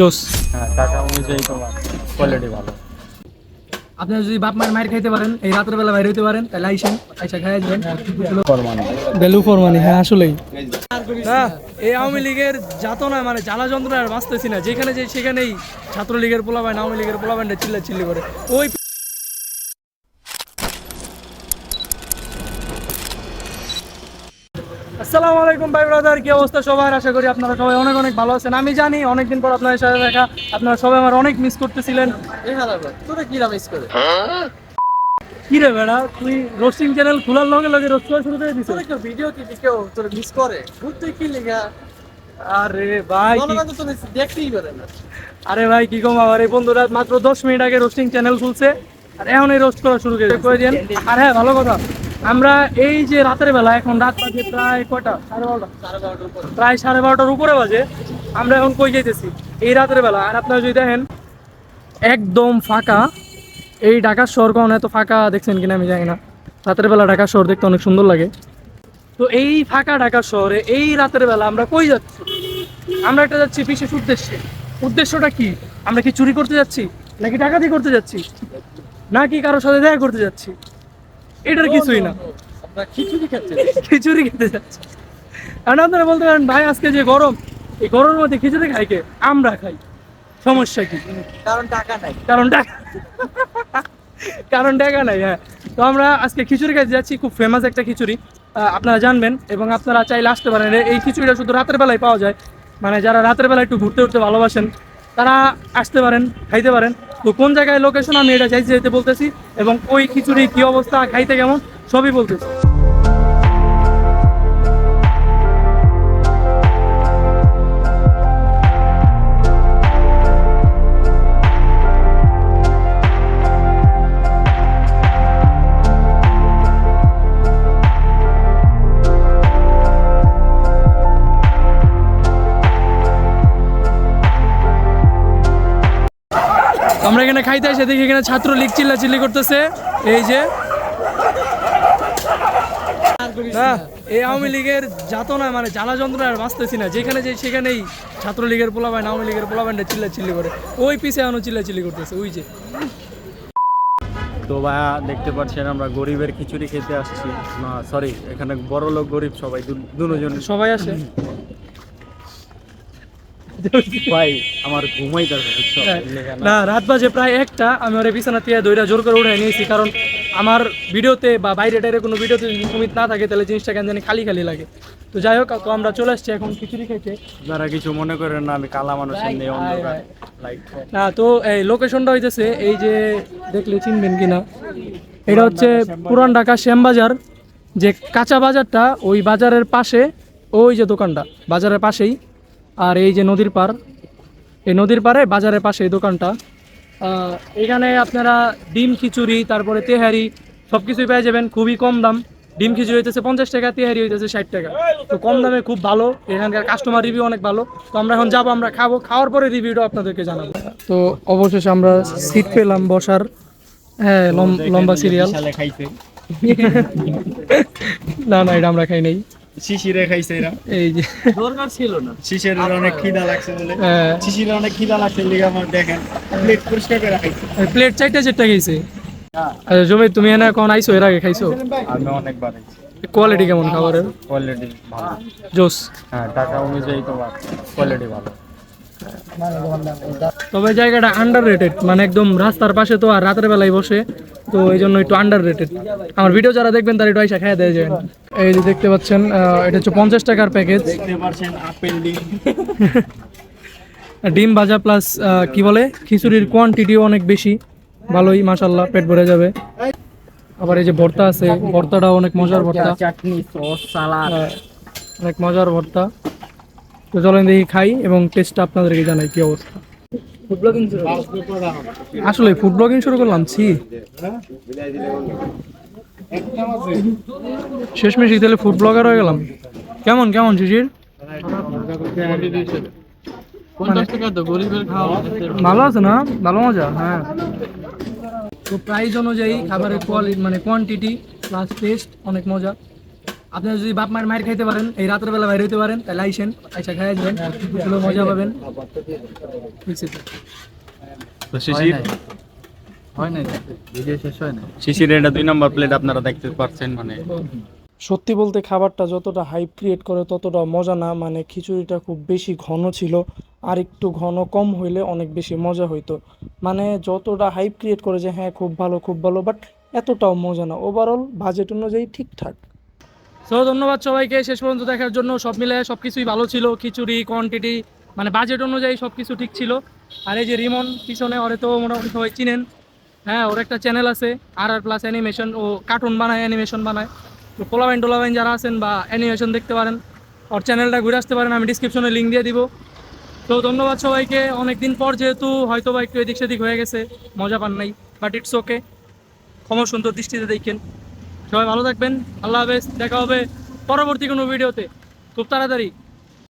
জোস। হ্যাঁ, টাকা অনুযায়ী তোমার কোয়ালিটি ভালো। আপনারা যদি বাপ মায়ের মায়ের খাইতে পারেন, এই রাতের বেলা বাইরে হইতে পারেন, তাহলে আইসেন, আইসা খাইয়া দিবেন। ভ্যালু ফর মানি, হ্যাঁ আসলেই না। এই আওয়ামী লীগের যাতনা মানে জ্বালা যন্ত্রণা আর বাঁচতেছি না। যেখানে যে সেখানেই ছাত্রলীগের পোলাপাইন, আওয়ামী লীগের পোলাপাইনটা চিল্লা চিল্লি করে। ওই আসসালামু আলাইকুম ভাই ব্রাদার, কি অবস্থা সবার? আশা করি আপনারা সবাই অনেক অনেক ভালো আছেন। আমি জানি অনেকদিন পর আপনাদের সাথে দেখা, আপনারা সবাই আমার অনেক মিস করতেছিলেন। তোরা কি মিস করে? কি রে বেড়া, তুই রোস্টিং চ্যানেল খোলার লগে লগে রোস্ট করা শুরু করে দিছিস? তোর একটা ভিডিও কি কেউ তোর মিস করে? ঘুরতে কি লেখা? আরে ভাই জনগণ তো দেখতেই পারে না। আরে ভাই কি কম, আমার এই বন্ধুরা মাত্র 10 মিনিট আগে রোস্টিং চ্যানেল খুলছে আর এখন এই রোস্ট করা শুরু করে দিয়েন। আর হ্যাঁ, ভালো কথা, আমরা এই যে রাতের বেলা, এখন রাত বাজে প্রায় কয়টা, 12:30, প্রায় 12:30 উপরে বাজে। আমরা এখন কই যাইতেছি এই রাতের বেলা? আর আপনারা যদি দেখেন একদম ফাঁকা। এই ঢাকা শহর কখন এত ফাঁকা দেখছেন কিনা আমি জানি না। রাতের বেলা ঢাকা শহর দেখতে অনেক সুন্দর লাগে। তো এই ফাঁকা ঢাকা শহরে এই রাতের বেলা আমরা কই যাচ্ছি? আমরা একটা যাচ্ছি বিশেষ উদ্দেশ্যে। উদ্দেশ্যটা কি? আমরা কি চুরি করতে যাচ্ছি, নাকি ডাকাতি করতে যাচ্ছি, নাকি কারোর সাথে দেখা করতে যাচ্ছি? এটার কিছুই না, আমরা খিচুড়ি খাচ্ছি। খিচুড়ি খেতে যাচ্ছি। কারণ আপনারা বলতে পারেন ভাই আজকে যে গরম, এই গরমের মধ্যে খিচুড়ি খাই কে? আমরা খাই, সমস্যা কি? কারণ টাকা নাই। কারণ টাকা, কারণ টাকা নাই। হ্যাঁ, তো আমরা আজকে খিচুড়ি খেতে যাচ্ছি, খুব ফেমাস একটা খিচুড়ি, আপনারা জানবেন এবং আপনারা চাইলে আসতে পারেন। এই খিচুড়িটা শুধু রাতের বেলায় পাওয়া যায়, মানে যারা রাতের বেলায় একটু ঘুরতে উঠতে ভালোবাসেন তারা আসতে পারেন, খাইতে পারেন। তো কোন জায়গায় লোকেশন আমি এটা চাইতে যেতে বলতেছি, এবং ওই খিচুড়ি কী অবস্থা, খাইতে কেমন, সবই বলতেছি। আমরা এখানে খাইতে এসে দেখি এখানে ছাত্রলীগ চিল্লাচিল্লি করতেছে। এই যে এই আওয়ামী লীগের যাতনা মানে জ্বালা যন্ত্রণা আর বাঁচতেছি না। যেখানে যে সেখানেই ছাত্রলীগের পোলাপাইন, আওয়ামী লীগের পোলাপাইনটা চিল্লা চিল্লি করে। ওই পিছে এখনো চিল্লাচিল্লি করতেছে, ওই যে। তো ভাইয়া দেখতে পাচ্ছেন আমরা গরিবের খিচুড়ি খেতে আসছি। না সরি, এখানে বড় লোক গরিব সবাই দুজন সবাই আসে। ভাই আমার ঘুমাইতেছে বুঝছো? না, রাত বাজে প্রায় 1টা। আমি ওর বিছানা থেকে দইটা জোর করে উঠাই নিয়েছি, কারণ আমার ভিডিওতে বা বাইরে টাইরে কোনো ভিডিওতে যদি সুমিত না থাকে তাহলে জিনিসটা কেন জানি খালি খালি লাগে। তো যাই হোক, তো আমরা চলে আসছি এখন খিচুড়ি খাইতে। যারা কিছু মনে করেন না, আমি কালা মানুষের নেই অন্ধকার লাইট। না, তো এই লোকেশনটা হইতেছে, এই যে দেখলে চিনবেন কিনা, এটা হচ্ছে পুরান ঢাকা শ্যামবাজার। যে কাঁচা বাজারটা, ওই বাজারের পাশে ওই যে দোকানটা, বাজারের পাশেই। আর এই যে নদীর পার, এই নদীর পারে বাজারের পাশে এই দোকানটা। এখানে আপনারা ডিম খিচুড়ি, তারপরে তেহারি সব কিছুই পেয়ে যাবেন খুবই কম দাম। ডিম খিচুড়ি হইতেছে 50 টাকা, তেহারি হইতেছে 60 টাকা। তো কম দামে খুব ভালো, এখানকার কাস্টমার রিভিউ অনেক ভালো। তো আমরা এখন যাবো, আমরা খাবো, খাওয়ার পরে রিভিউটা আপনাদেরকে জানাবো। তো অবশেষে আমরা সিট পেলাম বসার। হ্যাঁ, লম্বা সিরিয়াল। না না, এটা আমরা খাই নাই, শিশিরে খাইছে এরা। এই যে দরকার ছিল না, শিশিরের অনেক খিদা লাগছে বলে। শিশিরের অনেক খিদা লাগছে লিগে আমার দেখেন প্লেট পরিষ্কার করে খাইছে। প্লেট 4টা খাইছে। আচ্ছা জমি, তুমি এনে কখন আইছো? এর আগে খাইছো? আমি অনেকবার খাইছি। কোয়ালিটি কেমন খাবারের? কোয়ালিটি ভালো। জোস। হ্যাঁ, টাকা অনুযায়ী তোমার কোয়ালিটি ভালো। তবে জায়গাটা আন্ডার রেটেড, মানে একদম রাস্তার পাশে তো, আর রাতের বেলায় বসে, তো এই জন্য একটু আন্ডার রেটেড। আমার ভিডিও যারা দেখবেন তারা একটু আইসা খেয়ে দেয় যাবেন। এই যে দেখতে পাচ্ছেন, এটা হচ্ছে 50 টাকার প্যাকেজ। দেখতে পাচ্ছেন আপেল ডিম, ডিম ভাজা প্লাস কি বলে, খিচুড়ির কোয়ান্টিটিও অনেক বেশি, ভালোই মাশাআল্লাহ, পেট ভরে যাবে। আবার এই যে ভর্তা আছে, ভর্তাটাও অনেক মজার ভর্তা, চাটনি, সস, সালাদ, অনেক মজার ভর্তা। তো চলেন দেখি খাই এবং টেস্টটা আপনাদেরকে জানাই কি অবস্থা। আসলে ফুড ব্লগিং শুরু করলাম, শেষমেশ তাহলে ফুড ব্লগার হয়ে গেলাম। কেমন কেমন শিশির? ভালো আছে না? ভালো মজা। হ্যাঁ, তো প্রাইস অনুযায়ী খাবারের কোয়ালিটি মানে কোয়ান্টিটি প্লাস টেস্ট অনেক মজা। আপনারা যদি বাপ মায়ের মায়ের খাইতে পারেন, এই রাতের বেলা বাইরে হইতে পারেন, তাহলে আইসেন, আইসা খাইয়া যাবেন, মজা পাবেন। তো শিশির হয় না, ভিডিও শেষ হয় না। শিশির এটা 2 নম্বর প্লেট আপনারা দেখতে পাচ্ছেন, মানে সত্যি বলতে খাবারটা যতটা হাইপ ক্রিয়েট করে ততটা মজা না, মানে খিচুড়িটা খুব বেশি ঘন ছিল, আর একটু ঘন কম হইলে অনেক বেশি মজা হইতো। মানে যতটা হাইপ ক্রিয়েট করে যে হ্যাঁ খুব ভালো, বাট এতটাও মজা না, ওভারঅল বাজেট অনুযায়ী ঠিকঠাক। সো ধন্যবাদ সবাইকে শেষ পর্যন্ত দেখার জন্য। সব মিলে সব কিছুই ভালো ছিল, খিচুড়ি, কোয়ান্টিটি, মানে বাজেট অনুযায়ী সব কিছু ঠিক ছিল। আর এই যে রিমন পিছনে, ওরে তো মোটামুটি সবাই চিনেন। হ্যাঁ, ওর একটা চ্যানেল আছে RR+ অ্যানিমেশন, ও কার্টুন বানায়, অ্যানিমেশন বানায়। তো পোলাবাইন যারা আছেন বা অ্যানিমেশন দেখতে পারেন, ওর চ্যানেলটা ঘুরে আসতে পারেন, আমি ডিসক্রিপশনে লিঙ্ক দিয়ে দিব। তো ধন্যবাদ সবাইকে। অনেকদিন পর যেহেতু হয়তো বা একটু এদিক সেদিক হয়ে গেছে, মজা পান নাই, বাট ইটস ওকে, ক্ষমা সুন্দর দৃষ্টিতে দেখেন। সবাই ভালো থাকবেন, আল্লাহ হাফেজ, দেখা হবে পরবর্তী কোনো ভিডিওতে খুব তাড়াতাড়ি।